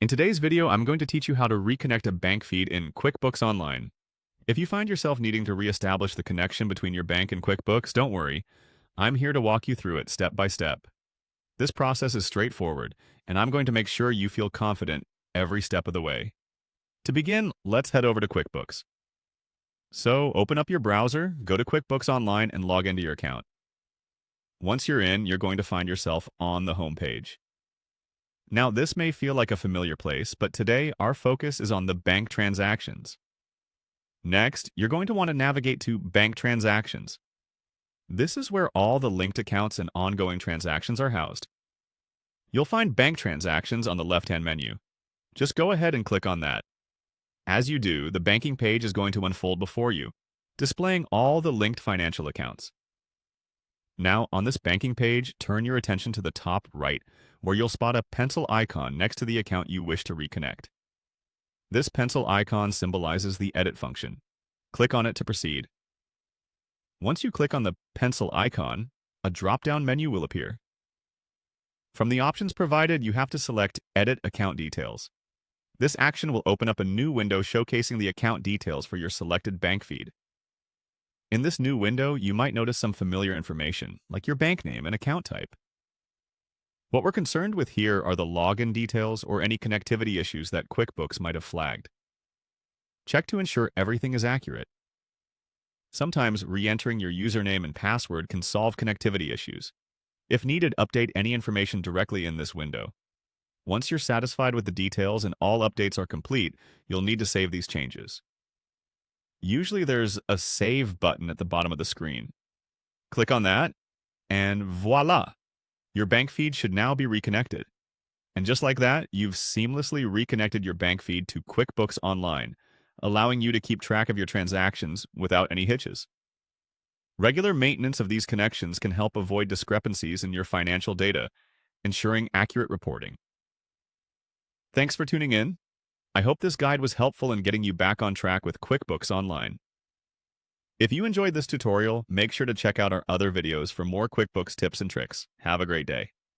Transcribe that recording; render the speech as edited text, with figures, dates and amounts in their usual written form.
In today's video, I'm going to teach you how to reconnect a bank feed in QuickBooks Online. If you find yourself needing to reestablish the connection between your bank and QuickBooks, don't worry. I'm here to walk you through it step by step. This process is straightforward, and I'm going to make sure you feel confident every step of the way. To begin, let's head over to QuickBooks. So, open up your browser, go to QuickBooks Online, and log into your account. Once you're in, you're going to find yourself on the home page. Now, this may feel like a familiar place, but today our focus is on the bank transactions. Next, you're going to want to navigate to Bank Transactions. This is where all the linked accounts and ongoing transactions are housed. You'll find Bank Transactions on the left-hand menu. Just go ahead and click on that. As you do, the banking page is going to unfold before you, displaying all the linked financial accounts. Now, on this banking page, turn your attention to the top right, where you'll spot a pencil icon next to the account you wish to reconnect. This pencil icon symbolizes the edit function. Click on it to proceed. Once you click on the pencil icon, a drop-down menu will appear. From the options provided, you have to select Edit Account Details. This action will open up a new window showcasing the account details for your selected bank feed. In this new window, you might notice some familiar information, like your bank name and account type. What we're concerned with here are the login details or any connectivity issues that QuickBooks might have flagged. Check to ensure everything is accurate. Sometimes re-entering your username and password can solve connectivity issues. If needed, update any information directly in this window. Once you're satisfied with the details and all updates are complete, you'll need to save these changes. Usually there's a Save button at the bottom of the screen. Click on that, and voila! Your bank feed should now be reconnected. And just like that, you've seamlessly reconnected your bank feed to QuickBooks Online, allowing you to keep track of your transactions without any hitches. Regular maintenance of these connections can help avoid discrepancies in your financial data, ensuring accurate reporting. Thanks for tuning in. I hope this guide was helpful in getting you back on track with QuickBooks Online. If you enjoyed this tutorial, make sure to check out our other videos for more QuickBooks tips and tricks. Have a great day.